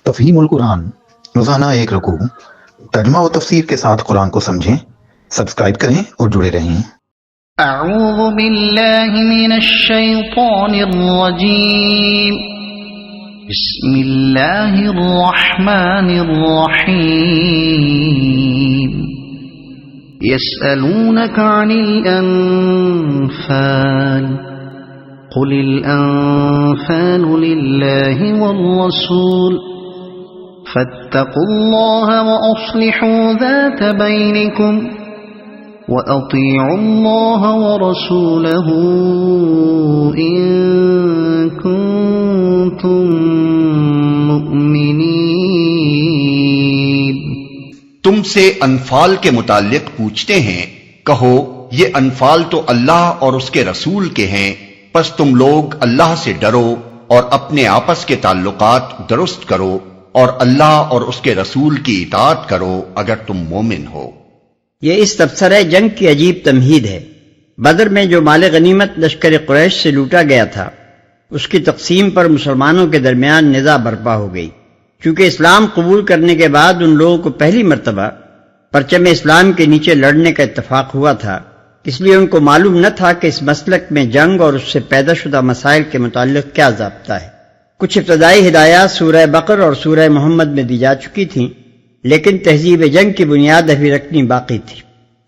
تفہیم القرآن، روزانہ ایک رکوع، ترجمہ و تفسیر کے ساتھ قرآن کو سمجھیں۔ سبسکرائب کریں اور جڑے رہیں۔ اعوذ باللہ من الشیطان الرجیم، بسم اللہ الرحمن الرحیم۔ یسألونک عن الانفال قل الانفال للہ والرسول فاتقوا اللہ واصلحوا ذات بینکم وَأَطِيعُوا اللَّهَ وَرَسُولَهُ إِن كُنتُم مُّؤْمِنِينَ۔ تم سے انفال کے متعلق پوچھتے ہیں، کہو یہ انفال تو اللہ اور اس کے رسول کے ہیں، پس تم لوگ اللہ سے ڈرو اور اپنے آپس کے تعلقات درست کرو اور اللہ اور اس کے رسول کی اطاعت کرو اگر تم مومن ہو۔ یہ اس تبصرہ جنگ کی عجیب تمہید ہے۔ بدر میں جو مال غنیمت لشکر قریش سے لوٹا گیا تھا، اس کی تقسیم پر مسلمانوں کے درمیان نزاع برپا ہو گئی۔ چونکہ اسلام قبول کرنے کے بعد ان لوگوں کو پہلی مرتبہ پرچم اسلام کے نیچے لڑنے کا اتفاق ہوا تھا، اس لیے ان کو معلوم نہ تھا کہ اس مسلک میں جنگ اور اس سے پیدا شدہ مسائل کے متعلق کیا ضابطہ ہے۔ کچھ ابتدائی ہدایات سورہ بقر اور سورہ محمد میں دی جا چکی تھیں، لیکن تہذیب جنگ کی بنیاد ابھی رکھنی باقی تھی۔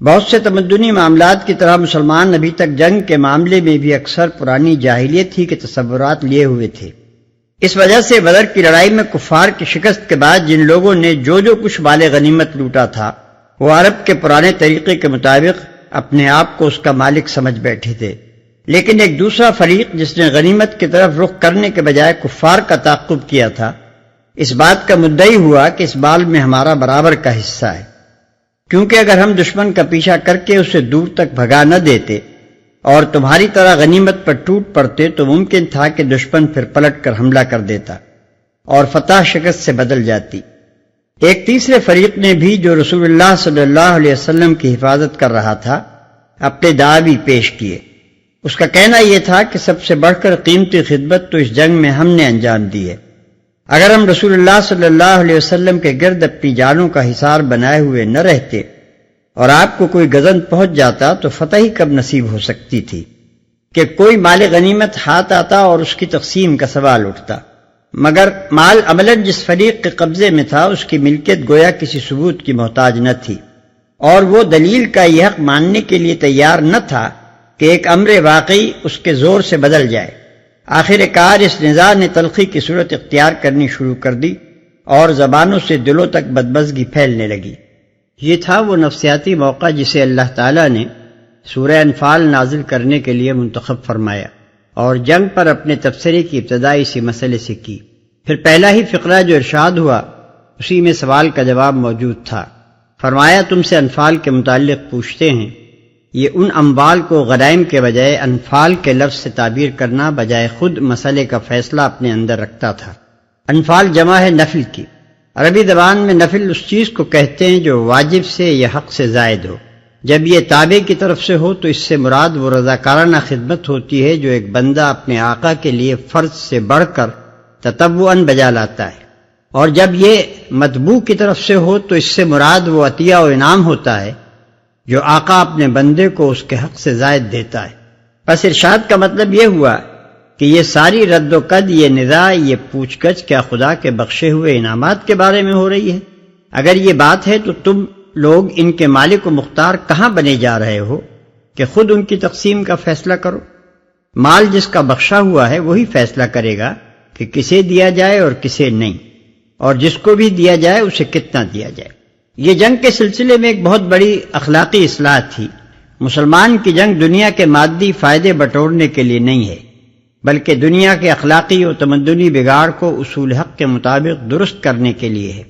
بہت سے تمدنی معاملات کی طرح مسلمان ابھی تک جنگ کے معاملے میں بھی اکثر پرانی جاہلیت ہی کے تصورات لیے ہوئے تھے۔ اس وجہ سے بدر کی لڑائی میں کفار کی شکست کے بعد جن لوگوں نے جو کچھ مال غنیمت لوٹا تھا، وہ عرب کے پرانے طریقے کے مطابق اپنے آپ کو اس کا مالک سمجھ بیٹھے تھے۔ لیکن ایک دوسرا فریق جس نے غنیمت کی طرف رخ کرنے کے بجائے کفار کا تعاقب کیا تھا، اس بات کا مدعی ہوا کہ اس مال میں ہمارا برابر کا حصہ ہے، کیونکہ اگر ہم دشمن کا پیچھا کر کے اسے دور تک بھگا نہ دیتے اور تمہاری طرح غنیمت پر ٹوٹ پڑتے تو ممکن تھا کہ دشمن پھر پلٹ کر حملہ کر دیتا اور فتح شکست سے بدل جاتی۔ ایک تیسرے فریق نے بھی، جو رسول اللہ صلی اللہ علیہ وسلم کی حفاظت کر رہا تھا، اپنے دعوی پیش کیے۔ اس کا کہنا یہ تھا کہ سب سے بڑھ کر قیمتی خدمت تو اس جنگ میں ہم نے انجام دی ہے۔ اگر ہم رسول اللہ صلی اللہ علیہ وسلم کے گرد اپنی جانوں کا حصار بنائے ہوئے نہ رہتے اور آپ کو کوئی غزن پہنچ جاتا تو فتح ہی کب نصیب ہو سکتی تھی کہ کوئی مال غنیمت ہاتھ آتا اور اس کی تقسیم کا سوال اٹھتا۔ مگر مال عملاً جس فریق کے قبضے میں تھا، اس کی ملکیت گویا کسی ثبوت کی محتاج نہ تھی، اور وہ دلیل کا یہ حق ماننے کے لیے تیار نہ تھا کہ ایک امر واقعی اس کے زور سے بدل جائے۔ آخر کار اس نزاع نے تلخی کی صورت اختیار کرنی شروع کر دی اور زبانوں سے دلوں تک بدمزگی پھیلنے لگی۔ یہ تھا وہ نفسیاتی موقع جسے اللہ تعالیٰ نے سورہ انفال نازل کرنے کے لیے منتخب فرمایا اور جنگ پر اپنے تبصرے کی ابتدا اسی مسئلے سے کی۔ پھر پہلا ہی فقرہ جو ارشاد ہوا، اسی میں سوال کا جواب موجود تھا۔ فرمایا تم سے انفال کے متعلق پوچھتے ہیں۔ یہ ان اموال کو غنائم کے بجائے انفال کے لفظ سے تعبیر کرنا بجائے خود مسئلے کا فیصلہ اپنے اندر رکھتا تھا۔ انفال جمع ہے نفل کی۔ عربی زبان میں نفل اس چیز کو کہتے ہیں جو واجب سے یا حق سے زائد ہو۔ جب یہ تابع کی طرف سے ہو تو اس سے مراد وہ رضاکارانہ خدمت ہوتی ہے جو ایک بندہ اپنے آقا کے لیے فرض سے بڑھ کر تطوعاً بجا لاتا ہے، اور جب یہ مطبوع کی طرف سے ہو تو اس سے مراد وہ عطیہ و انعام ہوتا ہے جو آقا اپنے بندے کو اس کے حق سے زائد دیتا ہے۔ پس ارشاد کا مطلب یہ ہوا کہ یہ ساری رد و قد، یہ نزاع، یہ پوچھ گچھ کیا خدا کے بخشے ہوئے انعامات کے بارے میں ہو رہی ہے؟ اگر یہ بات ہے تو تم لوگ ان کے مالک و مختار کہاں بنے جا رہے ہو کہ خود ان کی تقسیم کا فیصلہ کرو؟ مال جس کا بخشا ہوا ہے وہی فیصلہ کرے گا کہ کسے دیا جائے اور کسے نہیں، اور جس کو بھی دیا جائے اسے کتنا دیا جائے۔ یہ جنگ کے سلسلے میں ایک بہت بڑی اخلاقی اصلاح تھی۔ مسلمان کی جنگ دنیا کے مادی فائدے بٹورنے کے لیے نہیں ہے، بلکہ دنیا کے اخلاقی و تمدنی بگاڑ کو اصول حق کے مطابق درست کرنے کے لیے ہے،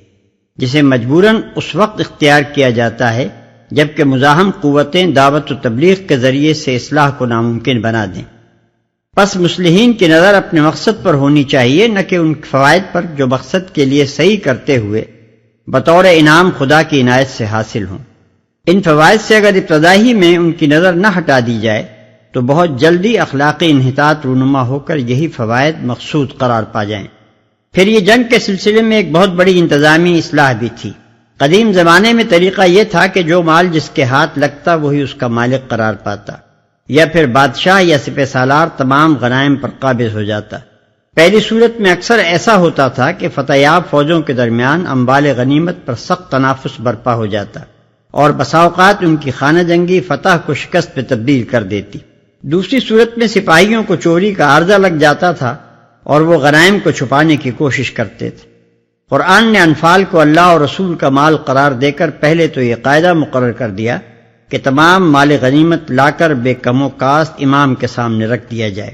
جسے مجبوراً اس وقت اختیار کیا جاتا ہے جبکہ مزاحم قوتیں دعوت و تبلیغ کے ذریعے سے اصلاح کو ناممکن بنا دیں۔ پس مصلحین کی نظر اپنے مقصد پر ہونی چاہیے، نہ کہ ان فوائد پر جو مقصد کے لیے صحیح کرتے ہوئے بطور انعام خدا کی عنایت سے حاصل ہوں۔ ان فوائد سے اگر ابتدا ہی میں ان کی نظر نہ ہٹا دی جائے تو بہت جلدی اخلاقی انحطاط رونما ہو کر یہی فوائد مقصود قرار پا جائیں۔ پھر یہ جنگ کے سلسلے میں ایک بہت بڑی انتظامی اصلاح بھی تھی۔ قدیم زمانے میں طریقہ یہ تھا کہ جو مال جس کے ہاتھ لگتا وہی اس کا مالک قرار پاتا، یا پھر بادشاہ یا سپہ سالار تمام غنائم پر قابض ہو جاتا۔ پہلی صورت میں اکثر ایسا ہوتا تھا کہ فتح یاب فوجوں کے درمیان اموال غنیمت پر سخت تنافس برپا ہو جاتا اور بسا اوقات ان کی خانہ جنگی فتح کو شکست میں تبدیل کر دیتی۔ دوسری صورت میں سپاہیوں کو چوری کا عارضہ لگ جاتا تھا اور وہ غنائم کو چھپانے کی کوشش کرتے تھے۔ قرآن نے انفال کو اللہ اور رسول کا مال قرار دے کر پہلے تو یہ قاعدہ مقرر کر دیا کہ تمام مال غنیمت لا کر بے کم و کاست امام کے سامنے رکھ دیا جائے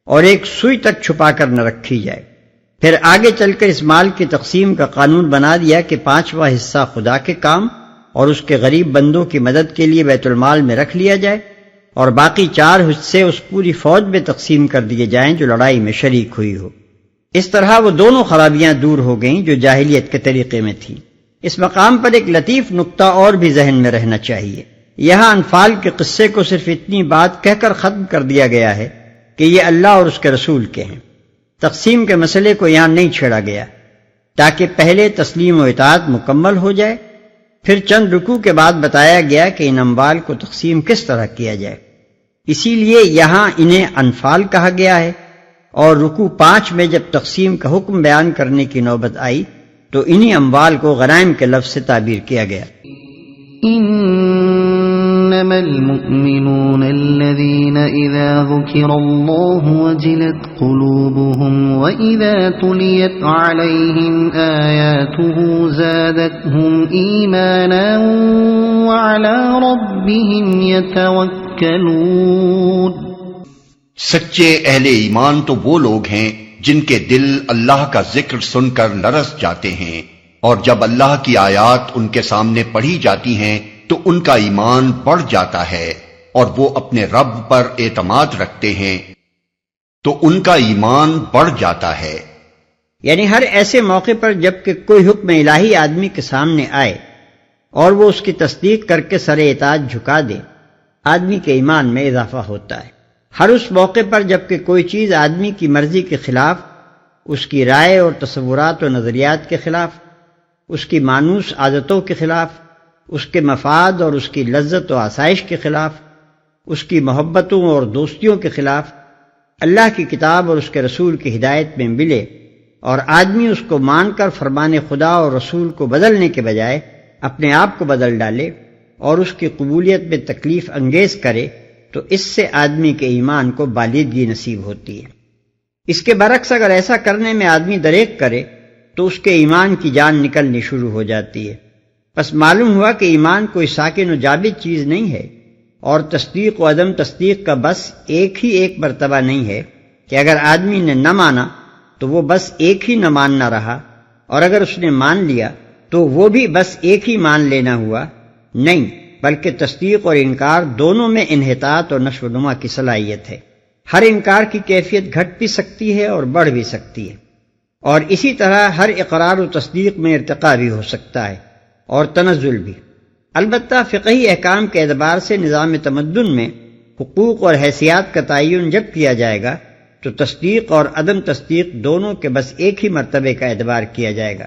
اور ایک سوئی تک چھپا کر نہ رکھی جائے۔ پھر آگے چل کر اس مال کی تقسیم کا قانون بنا دیا کہ 5واں حصہ خدا کے کام اور اس کے غریب بندوں کی مدد کے لیے بیت المال میں رکھ لیا جائے اور باقی 4 حصے اس پوری فوج میں تقسیم کر دیے جائیں جو لڑائی میں شریک ہوئی ہو۔ اس طرح وہ دونوں خرابیاں دور ہو گئیں جو جاہلیت کے طریقے میں تھیں۔ اس مقام پر ایک لطیف نقطہ اور بھی ذہن میں رہنا چاہیے۔ یہاں انفال کے قصے کو صرف اتنی بات کہہ کر ختم کر دیا گیا ہے کہ یہ اللہ اور اس کے رسول کے ہیں۔ تقسیم کے مسئلے کو یہاں نہیں چھیڑا گیا تاکہ پہلے تسلیم و اطاعت مکمل ہو جائے، پھر چند رکوع کے بعد بتایا گیا کہ ان اموال کو تقسیم کس طرح کیا جائے۔ اسی لیے یہاں انہیں انفال کہا گیا ہے، اور رکوع 5 میں جب تقسیم کا حکم بیان کرنے کی نوبت آئی تو انہی اموال کو غنائم کے لفظ سے تعبیر کیا گیا۔ انما المؤمنون الذين اذا ذكر الله وجلت قلوبهم واذا تليت عليهم آياته زادتهم ايمانا وعلى ربهم يتوكلون۔ سچے اہل ایمان تو وہ لوگ ہیں جن کے دل اللہ کا ذکر سن کر لرز جاتے ہیں، اور جب اللہ کی آیات ان کے سامنے پڑھی جاتی ہیں تو ان کا ایمان بڑھ جاتا ہے اور وہ اپنے رب پر اعتماد رکھتے ہیں تو ان کا ایمان بڑھ جاتا ہے۔ یعنی ہر ایسے موقع پر جب کہ کوئی حکم الہی آدمی کے سامنے آئے اور وہ اس کی تصدیق کر کے سر اطاعت جھکا دے، آدمی کے ایمان میں اضافہ ہوتا ہے۔ ہر اس موقع پر جب کہ کوئی چیز آدمی کی مرضی کے خلاف، اس کی رائے اور تصورات و نظریات کے خلاف، اس کی مانوس عادتوں کے خلاف، اس کے مفاد اور اس کی لذت و آسائش کے خلاف، اس کی محبتوں اور دوستیوں کے خلاف، اللہ کی کتاب اور اس کے رسول کی ہدایت میں ملے اور آدمی اس کو مان کر فرمان خدا اور رسول کو بدلنے کے بجائے اپنے آپ کو بدل ڈالے اور اس کی قبولیت میں تکلیف انگیز کرے، تو اس سے آدمی کے ایمان کو بالیدگی نصیب ہوتی ہے۔ اس کے برعکس اگر ایسا کرنے میں آدمی دریغ کرے تو اس کے ایمان کی جان نکلنی شروع ہو جاتی ہے۔ پس معلوم ہوا کہ ایمان کوئی ساکن و جابد چیز نہیں ہے، اور تصدیق و عدم تصدیق کا بس ایک ہی ایک مرتبہ نہیں ہے کہ اگر آدمی نے نہ مانا تو وہ بس ایک ہی نہ ماننا رہا، اور اگر اس نے مان لیا تو وہ بھی بس ایک ہی مان لینا ہوا۔ نہیں، بلکہ تصدیق اور انکار دونوں میں انحطاط اور نشو و نما کی صلاحیت ہے۔ ہر انکار کی کیفیت گھٹ بھی سکتی ہے اور بڑھ بھی سکتی ہے، اور اسی طرح ہر اقرار و تصدیق میں ارتقاء بھی ہو سکتا ہے اور تنزل بھی۔ البتہ فقہی احکام کے اعتبار سے نظام تمدن میں حقوق اور حیثیات کا تعین جب کیا جائے گا تو تصدیق اور عدم تصدیق دونوں کے بس ایک ہی مرتبے کا اعتبار کیا جائے گا۔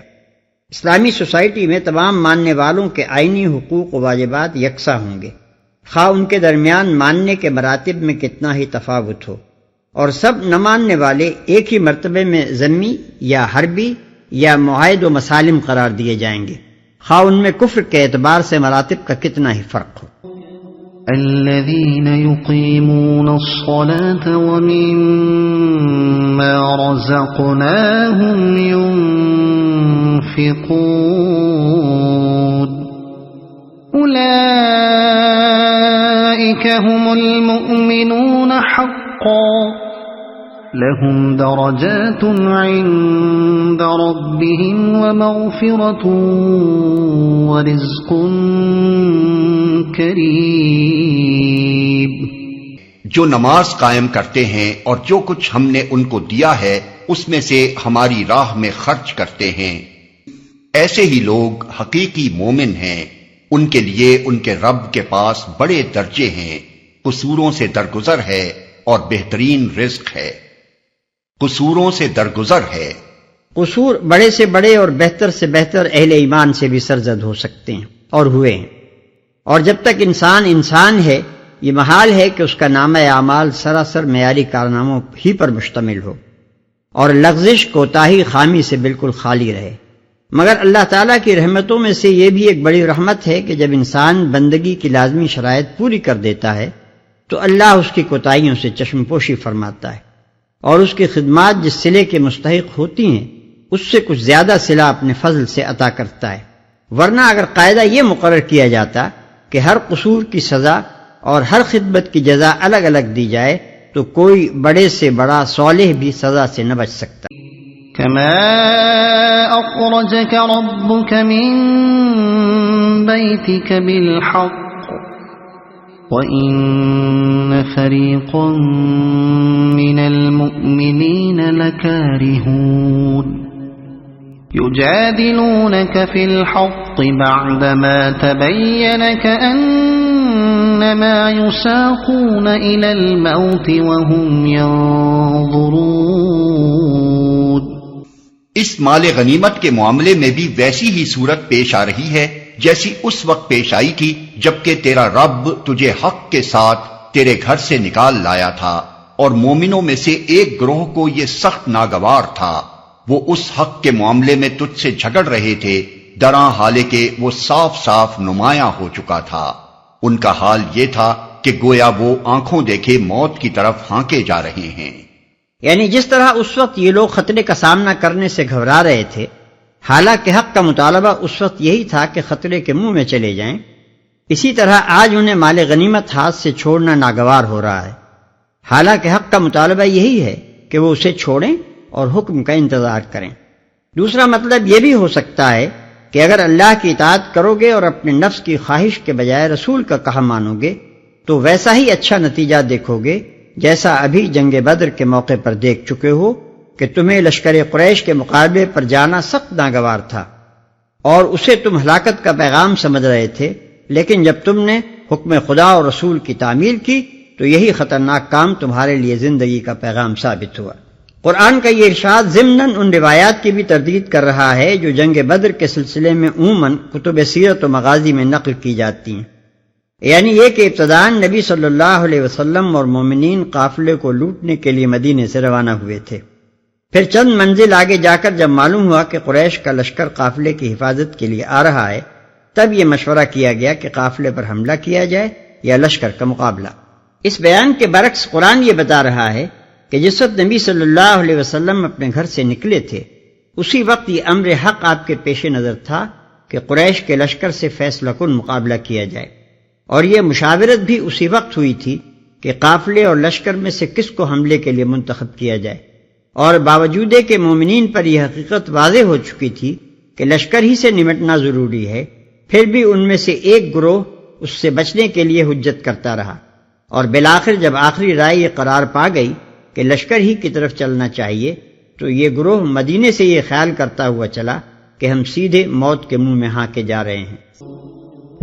اسلامی سوسائٹی میں تمام ماننے والوں کے آئینی حقوق و واجبات یکساں ہوں گے، خواہ ان کے درمیان ماننے کے مراتب میں کتنا ہی تفاوت ہو، اور سب نہ ماننے والے ایک ہی مرتبے میں ذمی یا حربی یا معاہد و مسالم قرار دیے جائیں گے، خواہ ان میں کفر کے اعتبار سے مراتب کا کتنا ہی فرق ہو۔ الذين يقيمون الصلاة ومما رزقناهم ينفقون أولئك هم المؤمنون حقا لهم درجات عند ربهم ومغفرة ورزق کریم۔ جو نماز قائم کرتے ہیں اور جو کچھ ہم نے ان کو دیا ہے اس میں سے ہماری راہ میں خرچ کرتے ہیں، ایسے ہی لوگ حقیقی مومن ہیں، ان کے لیے ان کے رب کے پاس بڑے درجے ہیں، قصوروں سے درگزر ہے اور بہترین رزق ہے۔ قصوروں سے درگزر ہے قصور بڑے سے بڑے اور بہتر سے بہتر اہل ایمان سے بھی سرزد ہو سکتے ہیں اور ہوئے ہیں، اور جب تک انسان انسان ہے یہ محال ہے کہ اس کا نامہ اعمال سراسر معیاری کارناموں ہی پر مشتمل ہو اور لغزش کوتاہی خامی سے بالکل خالی رہے۔ مگر اللہ تعالیٰ کی رحمتوں میں سے یہ بھی ایک بڑی رحمت ہے کہ جب انسان بندگی کی لازمی شرائط پوری کر دیتا ہے تو اللہ اس کی کوتاہیوں سے چشم پوشی فرماتا ہے اور اس کی خدمات جس صلے کے مستحق ہوتی ہیں اس سے کچھ زیادہ صلہ اپنے فضل سے عطا کرتا ہے۔ ورنہ اگر قاعدہ یہ مقرر کیا جاتا کہ ہر قصور کی سزا اور ہر خدمت کی جزا الگ الگ دی جائے تو کوئی بڑے سے بڑا صالح بھی سزا سے نہ بچ سکتا۔ كما أخرجك ربك من بيتك بالحق وإن فريقا من المؤمنين لكارهون يجادلونك في الحق بعدما تبين كأنما يساقون إلى الموت وهم ينظرون۔ اس مال غنیمت کے معاملے میں بھی ویسی ہی صورت پیش آ رہی ہے جیسی اس وقت پیش آئی تھی جبکہ تیرا رب تجھے حق کے ساتھ تیرے گھر سے نکال لایا تھا، اور مومنوں میں سے ایک گروہ کو یہ سخت ناگوار تھا، وہ اس حق کے معاملے میں تجھ سے جھگڑ رہے تھے دراں حالانکہ وہ صاف صاف نمایاں ہو چکا تھا۔ ان کا حال یہ تھا کہ گویا وہ آنکھوں دیکھے موت کی طرف ہانکے جا رہے ہیں۔ یعنی جس طرح اس وقت یہ لوگ خطرے کا سامنا کرنے سے گھبرا رہے تھے، حالانکہ حق کا مطالبہ اس وقت یہی تھا کہ خطرے کے منہ میں چلے جائیں، اسی طرح آج انہیں مال غنیمت ہاتھ سے چھوڑنا ناگوار ہو رہا ہے، حالانکہ حق کا مطالبہ یہی ہے کہ وہ اسے چھوڑیں اور حکم کا انتظار کریں۔ دوسرا مطلب یہ بھی ہو سکتا ہے کہ اگر اللہ کی اطاعت کرو گے اور اپنے نفس کی خواہش کے بجائے رسول کا کہا مانو گے تو ویسا ہی اچھا نتیجہ دیکھو گے جیسا ابھی جنگ بدر کے موقع پر دیکھ چکے ہو کہ تمہیں لشکر قریش کے مقابلے پر جانا سخت ناگوار تھا اور اسے تم ہلاکت کا پیغام سمجھ رہے تھے، لیکن جب تم نے حکم خدا اور رسول کی تعمیل کی تو یہی خطرناک کام تمہارے لیے زندگی کا پیغام ثابت ہوا۔ قرآن کا یہ ارشاد ضمناً ان روایات کی بھی تردید کر رہا ہے جو جنگ بدر کے سلسلے میں عموماً کتب سیرت و مغازی میں نقل کی جاتی ہیں، یعنی یہ کہ ابتداً نبی صلی اللہ علیہ وسلم اور مومنین قافلے کو لوٹنے کے لیے مدینے سے روانہ ہوئے تھے، پھر چند منزل آگے جا کر جب معلوم ہوا کہ قریش کا لشکر قافلے کی حفاظت کے لیے آ رہا ہے تب یہ مشورہ کیا گیا کہ قافلے پر حملہ کیا جائے یا لشکر کا مقابلہ۔ اس بیان کے برعکس قرآن یہ بتا رہا ہے کہ جس وقت نبی صلی اللہ علیہ وسلم اپنے گھر سے نکلے تھے اسی وقت یہ امر حق آپ کے پیش نظر تھا کہ قریش کے لشکر سے فیصلہ کن مقابلہ کیا جائے، اور یہ مشاورت بھی اسی وقت ہوئی تھی کہ قافلے اور لشکر میں سے کس کو حملے کے لیے منتخب کیا جائے، اور باوجود کہ مومنین پر یہ حقیقت واضح ہو چکی تھی کہ لشکر ہی سے نمٹنا ضروری ہے، پھر بھی ان میں سے ایک گروہ اس سے بچنے کے لیے حجت کرتا رہا، اور بالآخر جب آخری رائے یہ قرار پا گئی کہ لشکر ہی کی طرف چلنا چاہیے تو یہ گروہ مدینے سے یہ خیال کرتا ہوا چلا کہ ہم سیدھے موت کے منہ میں ہانکے جا رہے ہیں۔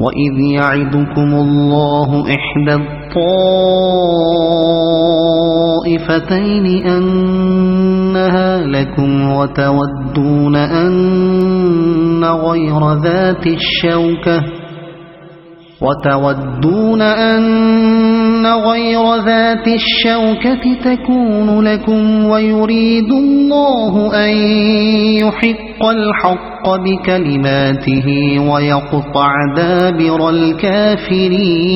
وَإِذْ يَعِدُكُمُ اللَّهُ إِحْدَى الطَّائِفَتَيْنِ أَنَّهَا لَكُمْ وَتَوَدُّونَ أَنَّ غَيْرَ ذَاتِ الشَّوْكَةِ تَكُونُ لَكُمْ وَيُرِيدُ اللَّهُ أَن يُحِقَّ الْحَقَّ بِكَلِمَاتِهِ وَيَقْطَعَ دَابِرَ الْكَافِرِينَ۔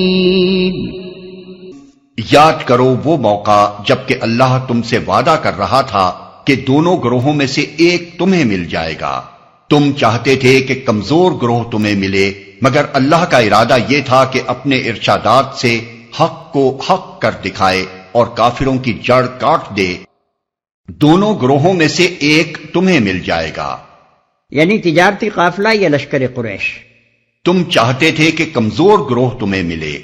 یاد کرو وہ موقع جبکہ اللہ تم سے وعدہ کر رہا تھا کہ دونوں گروہوں میں سے ایک تمہیں مل جائے گا، تم چاہتے تھے کہ کمزور گروہ تمہیں ملے، مگر اللہ کا ارادہ یہ تھا کہ اپنے ارشادات سے حق کو حق کر دکھائے اور کافروں کی جڑ کاٹ دے۔ دونوں گروہوں میں سے ایک تمہیں مل جائے گا، یعنی تجارتی قافلہ یا لشکر قریش۔ تم چاہتے تھے کہ کمزور گروہ تمہیں ملے،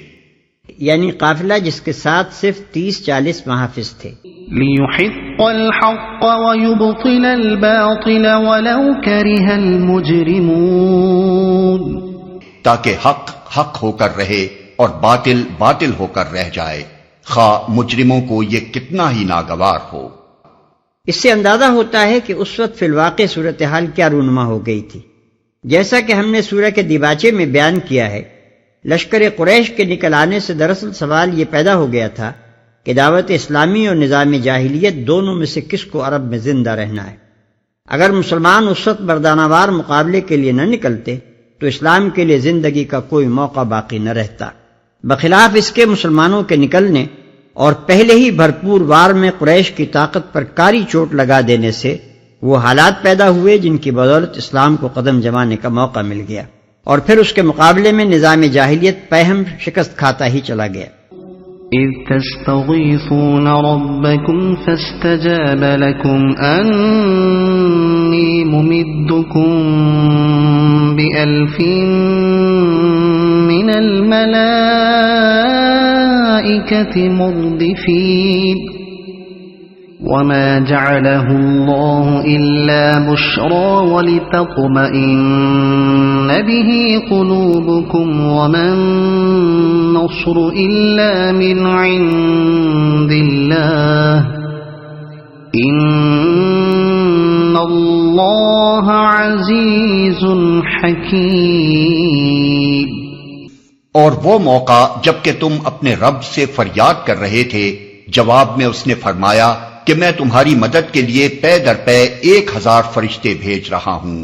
یعنی قافلہ جس کے ساتھ صرف 30-40 محافظ تھے۔ لِيُحِقَّ الْحَقَّ وَيُبْطِلَ الْبَاطِلَ وَلَوْ كَرِهَ الْمُجْرِمُونَ، تاکہ حق حق ہو کر رہے اور باطل باطل ہو کر رہ جائے، خواہ مجرموں کو یہ کتنا ہی ناگوار ہو۔ اس سے اندازہ ہوتا ہے کہ اس وقت فی الواقع صورتحال کیا رونما ہو گئی تھی۔ جیسا کہ ہم نے سورہ کے دیباچے میں بیان کیا ہے، لشکر قریش کے نکل آنے سے دراصل سوال یہ پیدا ہو گیا تھا کہ دعوت اسلامی اور نظام جاہلیت دونوں میں سے کس کو عرب میں زندہ رہنا ہے۔ اگر مسلمان اس وقت مردانہ وار مقابلے کے لیے نہ نکلتے تو اسلام کے لیے زندگی کا کوئی موقع باقی نہ رہتا۔ بخلاف اس کے مسلمانوں کے نکلنے اور پہلے ہی بھرپور وار میں قریش کی طاقت پر کاری چوٹ لگا دینے سے وہ حالات پیدا ہوئے جن کی بدولت اسلام کو قدم جمانے کا موقع مل گیا، اور پھر اس کے مقابلے میں نظام جاہلیت پہم شکست کھاتا ہی چلا گیا۔ إذ تستغيثون ربكم فاستجاب لكم أني ممدكم بألف من الملائكة مردفين وما جعله الله إلا بشرى ولتطمئن به قلوبكم وما النصر إلا من عند الله إن الله عزيز حكيم۔ اور وہ موقع جب کہ تم اپنے رب سے فریاد کر رہے تھے، جواب میں اس نے فرمایا کہ میں تمہاری مدد کے لیے پے در پے 1000 فرشتے بھیج رہا ہوں۔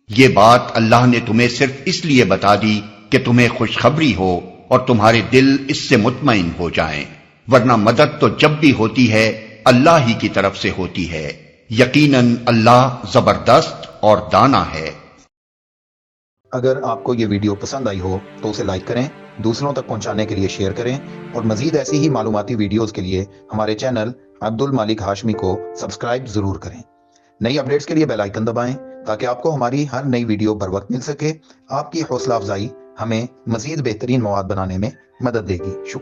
یہ بات اللہ نے تمہیں صرف اس لیے بتا دی کہ تمہیں خوشخبری ہو اور تمہارے دل اس سے مطمئن ہو جائیں، ورنہ مدد تو جب بھی ہوتی ہے اللہ ہی کی طرف سے ہوتی ہے، یقیناً اللہ زبردست اور دانا ہے۔ اگر آپ کو یہ ویڈیو پسند آئی ہو تو اسے لائک کریں، دوسروں تک پہنچانے کے لیے شیئر کریں، اور مزید ایسی ہی معلوماتی ویڈیوز کے لیے ہمارے چینل عبد المالک ہاشمی کو سبسکرائب ضرور کریں۔ نئی اپڈیٹس کے لیے بیل آئیکن دبائیں تاکہ آپ کو ہماری ہر نئی ویڈیو بر وقت مل سکے۔ آپ کی حوصلہ افزائی ہمیں مزید بہترین مواد بنانے میں مدد دے گی۔ شکریہ۔